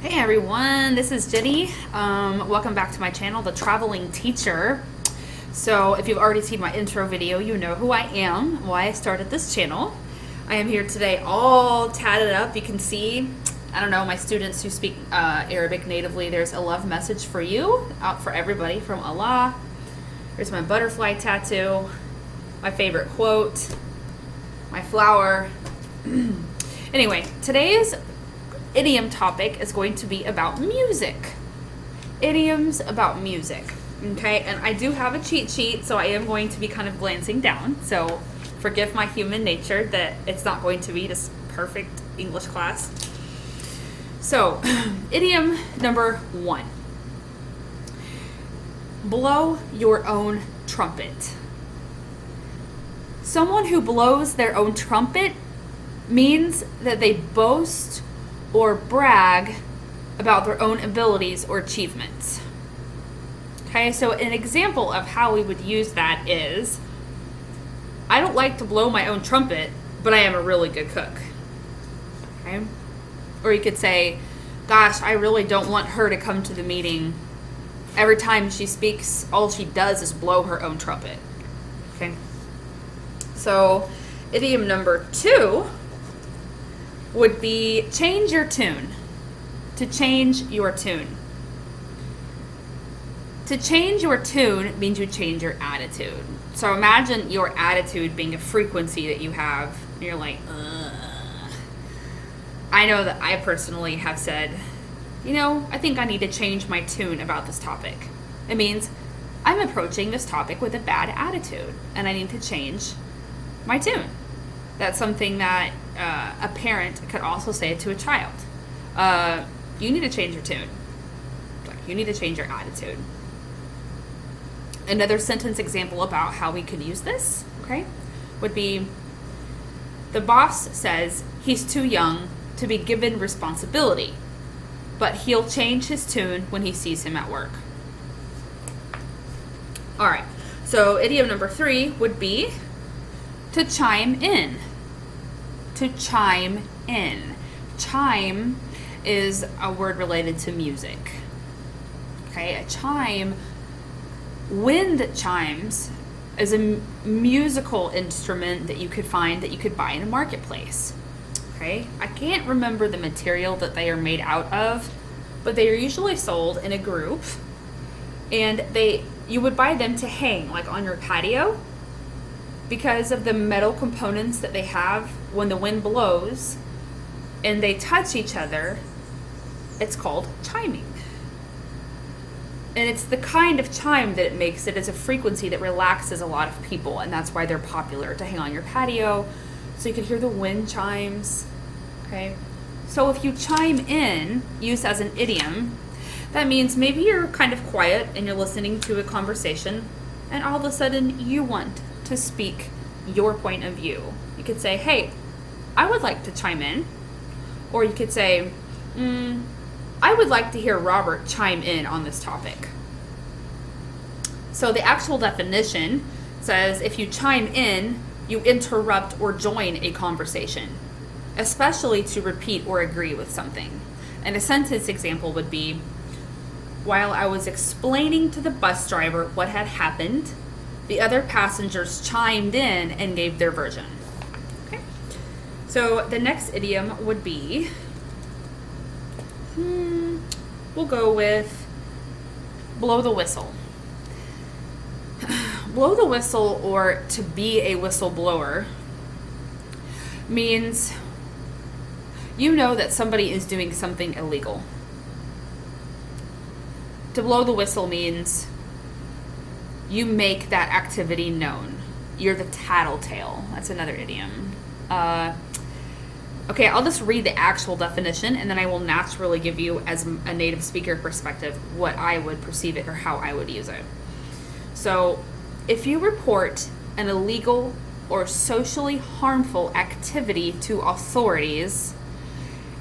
Hey everyone, this is Jenny. Welcome back to my channel, The Traveling Teacher. So if you've already seen my intro video, you know who I am, why I started this channel. I am here today all tatted up. You can see, I don't know, my students who speak Arabic natively, there's a love message for you, out for everybody from Allah. There's my butterfly tattoo, my favorite quote, my flower. Anyway, today's idiom topic is going to be about music. Idioms about music. Okay, and I do have a cheat sheet, so I am going to be kind of glancing down. So forgive my human nature that it's not going to be this perfect English class. So, idiom number 1. Blow your own trumpet. Someone who blows their own trumpet means that they boast or brag about their own abilities or achievements. Okay, so an example of how we would use that is, I don't like to blow my own trumpet, but I am a really good cook. Okay? Or you could say, gosh, I really don't want her to come to the meeting. Every time she speaks, all she does is blow her own trumpet. Okay? So, idiom number 2 would be change your tune. To change your tune. To change your tune means you change your attitude. So imagine your attitude being a frequency that you have. And you're like, ugh. I know that I personally have said, I think I need to change my tune about this topic. It means I'm approaching this topic with a bad attitude, and I need to change my tune. That's something that a parent could also say to a child. You need to change your tune. You need to change your attitude. Another sentence example about how we could use this, okay, would be, the boss says he's too young to be given responsibility, but he'll change his tune when he sees him at work. All right, so idiom number 3 would be to chime in. To chime in. Chime is a word related to music. Okay, a chime, wind chimes, is a musical instrument that you could find, that you could buy in a marketplace. Okay, I can't remember the material that they are made out of, but they are usually sold in a group, and you would buy them to hang like on your patio. Because of the metal components that they have, when the wind blows and they touch each other, it's called chiming. And it's the kind of chime that it makes. It is a frequency that relaxes a lot of people, and that's why they're popular, to hang on your patio so you can hear the wind chimes. Okay? So if you chime in, used as an idiom, that means maybe you're kind of quiet and you're listening to a conversation, and all of a sudden you want to speak your point of view. You could say, hey, I would like to chime in. Or you could say, I would like to hear Robert chime in on this topic. So the actual definition says, if you chime in, you interrupt or join a conversation, especially to repeat or agree with something. And a sentence example would be, while I was explaining to the bus driver what had happened, the other passengers chimed in and gave their version. Okay. So the next idiom would be, we'll go with blow the whistle. Blow the whistle, or to be a whistleblower, means you know that somebody is doing something illegal. To blow the whistle means you make that activity known. You're the tattletale. That's another idiom. Okay, I'll just read the actual definition, and then I will naturally give you, as a native speaker perspective, what I would perceive it or how I would use it. So, if you report an illegal or socially harmful activity to authorities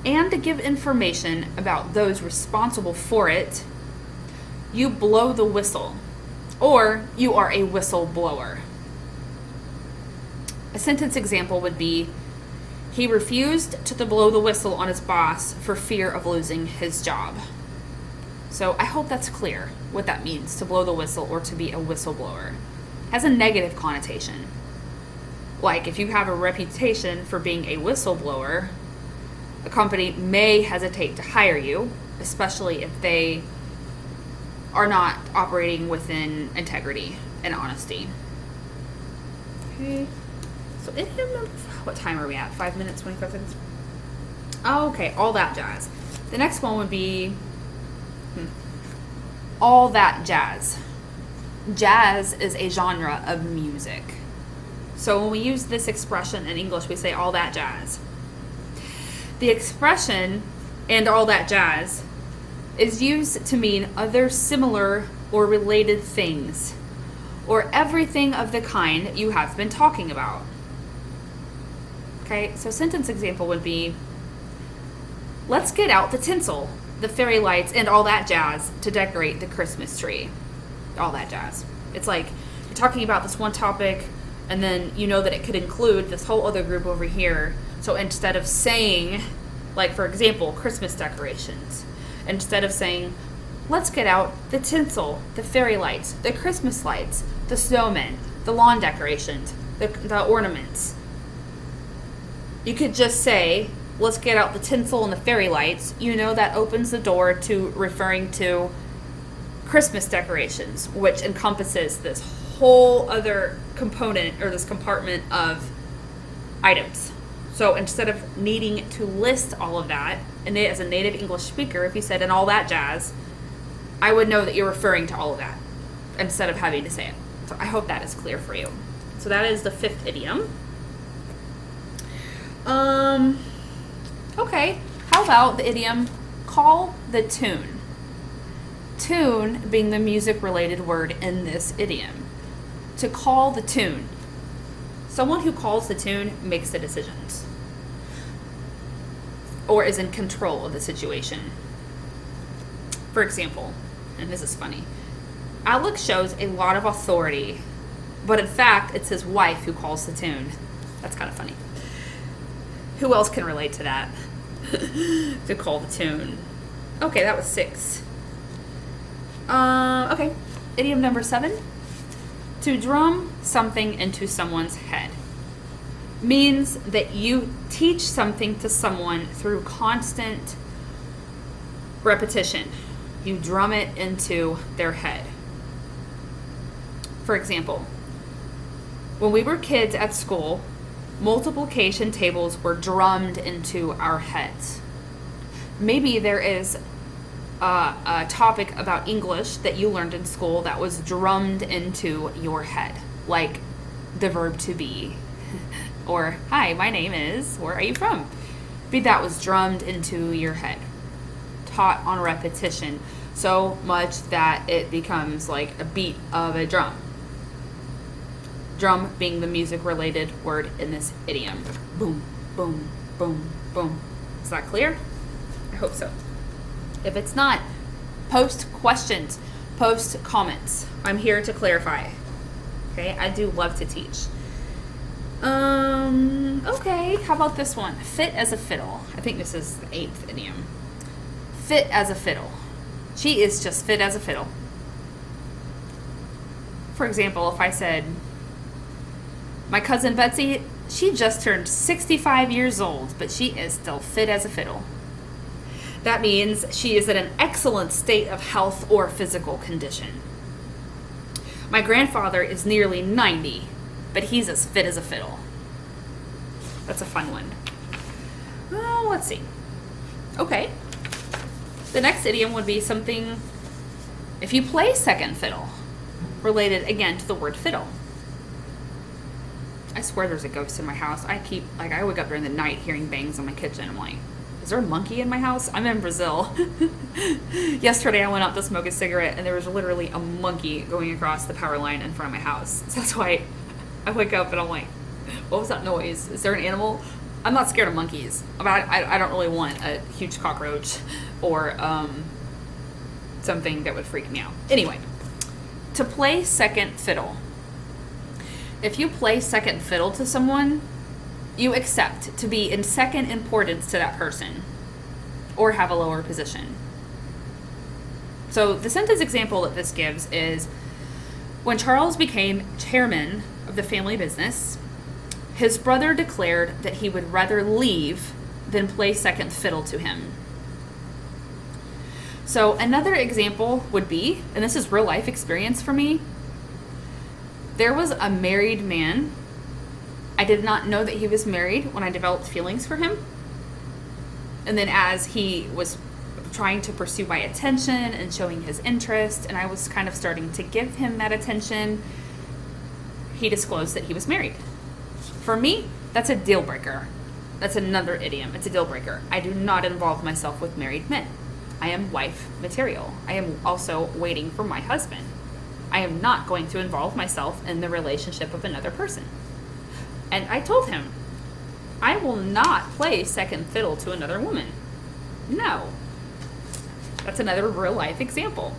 and to give information about those responsible for it, you blow the whistle. Or you are a whistleblower. A sentence example would be, He refused to blow the whistle on his boss for fear of losing his job. So I hope that's clear what that means, to blow the whistle or to be a whistleblower. It has a negative connotation. Like if you have a reputation for being a whistleblower, a company may hesitate to hire you, especially if they are not operating within integrity and honesty. Okay. So what time are we at? 5 minutes, 25 seconds? Oh, okay, all that jazz. The next one would be all that jazz. Jazz is a genre of music. So when we use this expression in English, we say all that jazz. The expression and all that jazz is used to mean other similar or related things, or everything of the kind you have been talking about. Okay, so sentence example would be, let's get out the tinsel, the fairy lights, and all that jazz to decorate the Christmas tree. All that jazz. It's like you're talking about this one topic, and then you know that it could include this whole other group over here. So instead of saying, like for example, Christmas decorations, instead of saying, let's get out the tinsel, the fairy lights, the Christmas lights, the snowmen, the lawn decorations, the ornaments, you could just say, let's get out the tinsel and the fairy lights. You know that opens the door to referring to Christmas decorations, which encompasses this whole other component or this compartment of items. So instead of needing to list all of that, and as a native English speaker, if you said and all that jazz, I would know that you're referring to all of that instead of having to say it. So I hope that is clear for you. So that is the fifth idiom. Okay, how about the idiom call the tune? Tune being the music-related word in this idiom. To call the tune. Someone who calls the tune makes the decisions or is in control of the situation. For example, and this is funny, Alex shows a lot of authority, but in fact, it's his wife who calls the tune. That's kind of funny. Who else can relate to that? To call the tune. Okay, that was 6. Okay, idiom number 7. To drum something into someone's head means that you teach something to someone through constant repetition. You drum it into their head. For example, when we were kids at school, multiplication tables were drummed into our heads. Maybe there is a topic about English that you learned in school that was drummed into your head, like the verb to be, or hi, my name is, where are you from? Maybe that was drummed into your head, taught on repetition, so much that it becomes like a beat of a drum. Drum being the music-related word in this idiom. Boom, boom, boom, boom. Is that clear? I hope so. If it's not, post questions, post comments. I'm here to clarify. Okay, I do love to teach. Okay, how about this one? Fit as a fiddle. I think this is the 8th idiom. Fit as a fiddle. She is just fit as a fiddle. For example, if I said, my cousin Betsy, she just turned 65 years old, but she is still fit as a fiddle. That means she is in an excellent state of health or physical condition. My grandfather is nearly 90, but he's as fit as a fiddle. That's a fun one. Well, let's see. Okay. The next idiom would be something, if you play second fiddle, related again to the word fiddle. I swear there's a ghost in my house. I wake up during the night hearing bangs in my kitchen. I'm like, is there a monkey in my house? I'm in Brazil. Yesterday I went out to smoke a cigarette and there was literally a monkey going across the power line in front of my house. So that's why I wake up and I'm like, what was that noise? Is there an animal? I'm not scared of monkeys. I don't really want a huge cockroach or something that would freak me out. Anyway, to play second fiddle. If you play second fiddle to someone, you accept to be in second importance to that person or have a lower position. So the sentence example that this gives is, when Charles became chairman of the family business, his brother declared that he would rather leave than play second fiddle to him. So another example would be, and this is real life experience for me, there was a married man. I did not know that he was married when I developed feelings for him. And then as he was trying to pursue my attention and showing his interest, and I was kind of starting to give him that attention, he disclosed that he was married. For me, that's a deal breaker. That's another idiom. It's a deal breaker. I do not involve myself with married men. I am wife material. I am also waiting for my husband. I am not going to involve myself in the relationship of another person. And I told him, I will not play second fiddle to another woman. No. That's another real life example.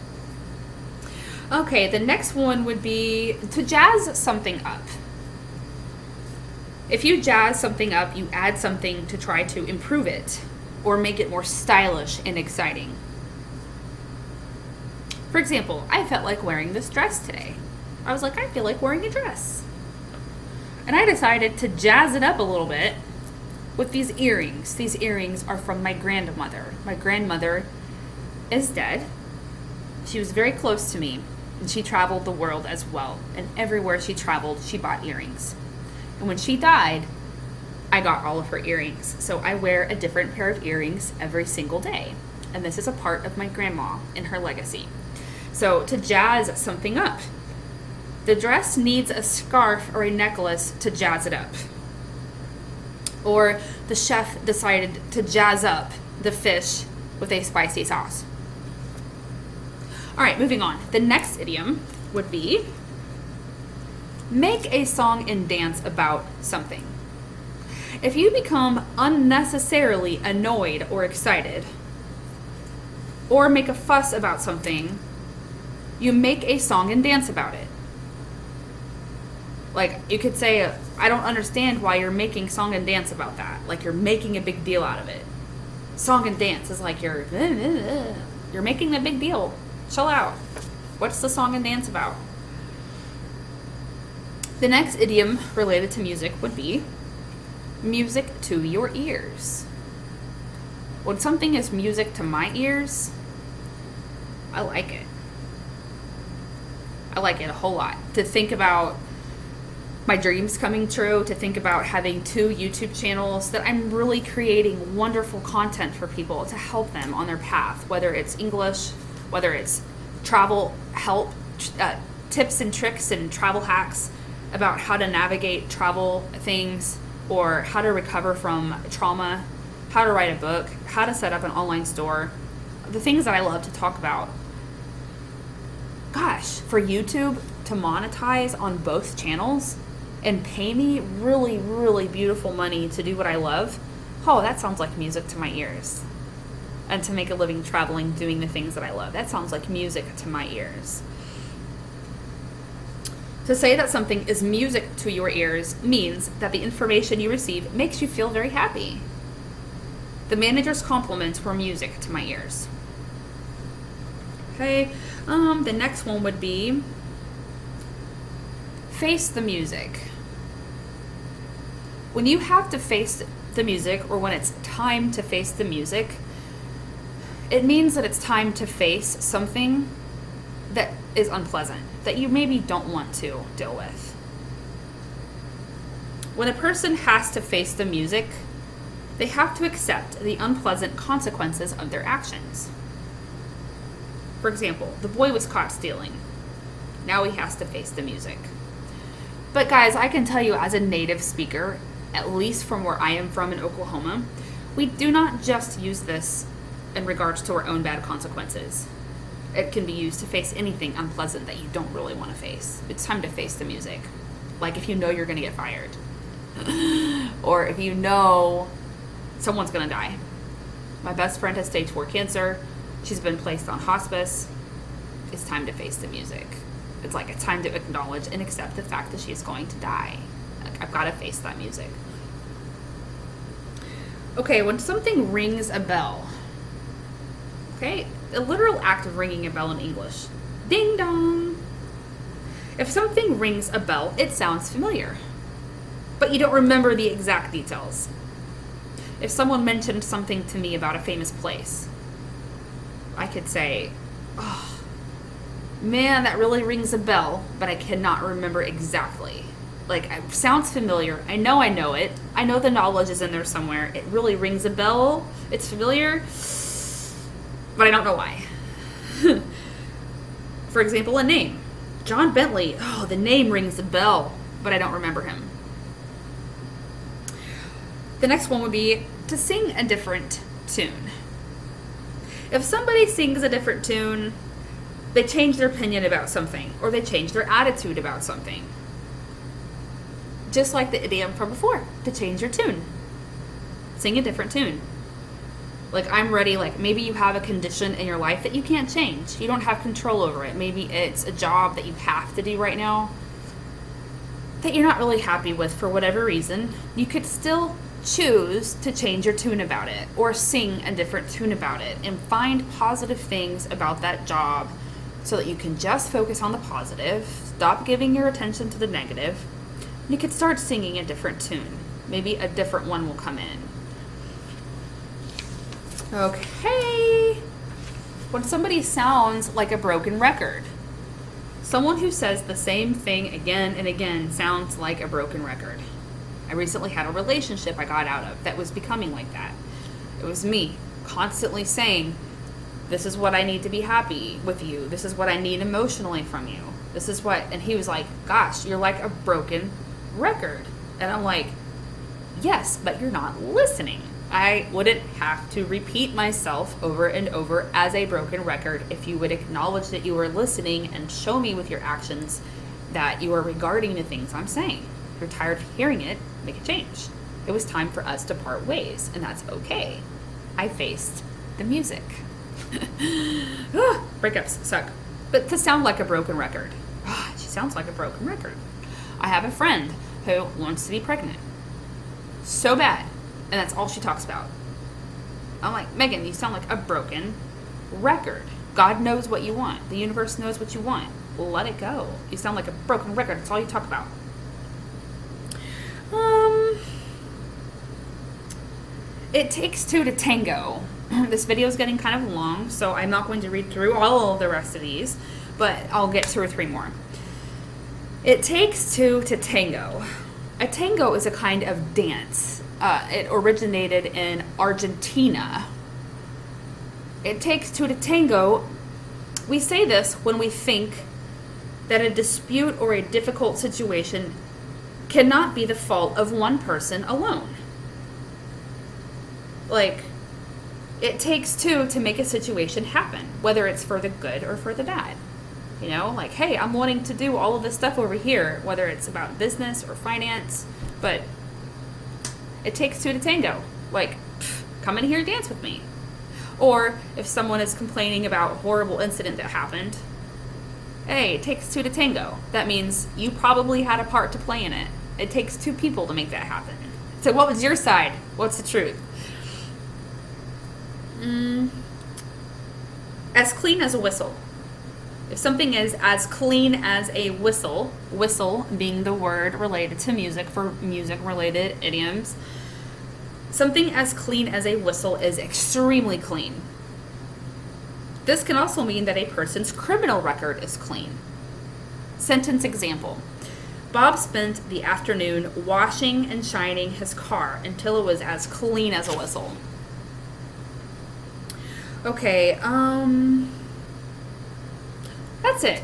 Okay, the next one would be to jazz something up. If you jazz something up, you add something to try to improve it or make it more stylish and exciting. For example, I felt like wearing this dress today. I was like, I feel like wearing a dress. And I decided to jazz it up a little bit with these earrings. These earrings are from my grandmother. My grandmother is dead. She was very close to me, and she traveled the world as well. And everywhere she traveled, she bought earrings. And when she died, I got all of her earrings. So I wear a different pair of earrings every single day. And this is a part of my grandma and her legacy. So to jazz something up, the dress needs a scarf or a necklace to jazz it up. Or the chef decided to jazz up the fish with a spicy sauce. All right, moving on. The next idiom would be make a song and dance about something. If you become unnecessarily annoyed or excited, or make a fuss about something, you make a song and dance about it. Like, you could say, I don't understand why you're making song and dance about that. Like, you're making a big deal out of it. Song and dance is like you're making a big deal. Chill out. What's the song and dance about? The next idiom related to music would be music to your ears. When something is music to my ears, I like it. I like it a whole lot. To think about my dreams coming true, to think about having 2 YouTube channels, that I'm really creating wonderful content for people to help them on their path, whether it's English, whether it's travel help, tips and tricks and travel hacks about how to navigate travel things, or how to recover from trauma, how to write a book, how to set up an online store, the things that I love to talk about. Gosh, for YouTube to monetize on both channels and pay me really, really beautiful money to do what I love, oh, that sounds like music to my ears. And to make a living traveling, doing the things that I love, that sounds like music to my ears. To say that something is music to your ears means that the information you receive makes you feel very happy. The manager's compliments were music to my ears. Okay, the next one would be face the music. When you have to face the music, or when it's time to face the music, it means that it's time to face something that is unpleasant, that you maybe don't want to deal with. When a person has to face the music, they have to accept the unpleasant consequences of their actions. For example, the boy was caught stealing. Now he has to face the music. But guys, I can tell you as a native speaker, at least from where I am from in Oklahoma, we do not just use this in regards to our own bad consequences. It can be used to face anything unpleasant that you don't really want to face. It's time to face the music. Like if you know you're going to get fired. Or if you know someone's going to die. My best friend has stage 4 cancer. She's been placed on hospice. It's time to face the music. It's like it's time to acknowledge and accept the fact that she's going to die. Like, I've got to face that music. Okay, when something rings a bell, okay, the literal act of ringing a bell in English. Ding dong. If something rings a bell, it sounds familiar, but you don't remember the exact details. If someone mentioned something to me about a famous place, I could say, oh, man, that really rings a bell, but I cannot remember exactly. Like, it sounds familiar. I know it. I know the knowledge is in there somewhere. It really rings a bell. It's familiar, but I don't know why. For example, a name. John Bentley. Oh, the name rings a bell, but I don't remember him. The next one would be to sing a different tune. If somebody sings a different tune, they change their opinion about something, or they change their attitude about something. Just like the idiom from before, to change your tune. Sing a different tune. Like, I'm ready, like, maybe you have a condition in your life that you can't change. You don't have control over it. Maybe it's a job that you have to do right now that you're not really happy with for whatever reason. You could still choose to change your tune about it, or sing a different tune about it, and find positive things about that job so that you can just focus on the positive, stop giving your attention to the negative. You could start singing a different tune. Maybe a different one will come in. Okay. When somebody sounds like a broken record. Someone who says the same thing again and again sounds like a broken record. I recently had a relationship I got out of that was becoming like that. It was me constantly saying, this is what I need to be happy with you. This is what I need emotionally from you. This is what, and he was like, gosh, you're like a broken record. And I'm like, yes, but you're not listening. I wouldn't have to repeat myself over and over as a broken record if you would acknowledge that you were listening and show me with your actions that you are regarding the things I'm saying. If you're tired of hearing it, make a change. It was time for us to part ways, and that's okay. I faced the music. Breakups suck. But to sound like a broken record. She sounds like a broken record. I have a friend who wants to be pregnant. So bad. And that's all she talks about. I'm like, Megan, you sound like a broken record. God knows what you want. The universe knows what you want. Let it go. You sound like a broken record. That's all you talk about. It takes two to tango. This video is getting kind of long, so I'm not going to read through all of the rest of these, but I'll get 2 or 3 more. It takes two to tango. A tango is a kind of dance. It originated in Argentina. It takes two to tango. We say this when we think that a dispute or a difficult situation cannot be the fault of one person alone. Like, it takes two to make a situation happen, whether it's for the good or for the bad. You know, like, hey, I'm wanting to do all of this stuff over here, whether it's about business or finance, but it takes two to tango. Like, come in here and dance with me. Or if someone is complaining about a horrible incident that happened, hey, it takes two to tango. That means you probably had a part to play in it. It takes 2 people to make that happen. So what was your side? What's the truth? As clean as a whistle. If something is as clean as a whistle, whistle being the word related to music for music-related idioms, something as clean as a whistle is extremely clean. This can also mean that a person's criminal record is clean. Sentence example. Bob spent the afternoon washing and shining his car until it was as clean as a whistle. Okay, that's it.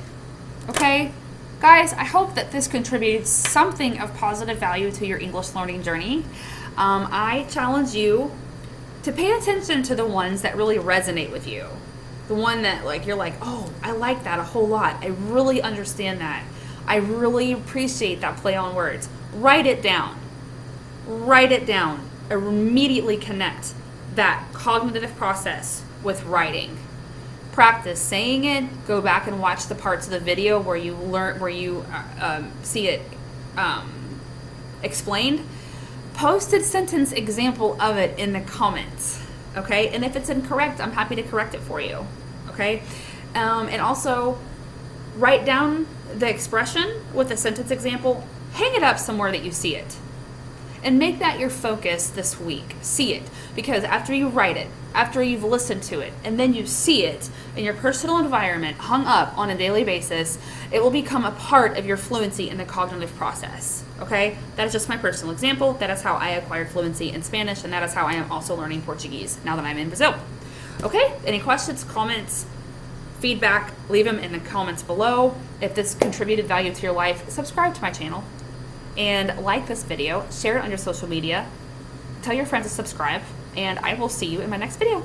Okay, guys, I hope that this contributed something of positive value to your English learning journey. I challenge you to pay attention to the ones that really resonate with you. The one that, like, you're like, oh, I like that a whole lot. I really understand that. I really appreciate that play on words. Write it down. Write it down. Immediately connect that cognitive process with writing. Practice saying it. Go back and watch the parts of the video where you see it explained. posted sentence example of it in the comments, okay? And if it's incorrect, I'm happy to correct it for you, okay? And also, write down the expression with the sentence example, hang it up somewhere that you see it. And make that your focus this week. See it. Because after you write it, after you've listened to it, and then you see it in your personal environment hung up on a daily basis, it will become a part of your fluency in the cognitive process. Okay? That is just my personal example. That is how I acquired fluency in Spanish, and that is how I am also learning Portuguese now that I'm in Brazil. Okay? Any questions, comments, feedback, leave them in the comments below. If this contributed value to your life, subscribe to my channel. And like this video, share it on your social media, tell your friends to subscribe, and I will see you in my next video.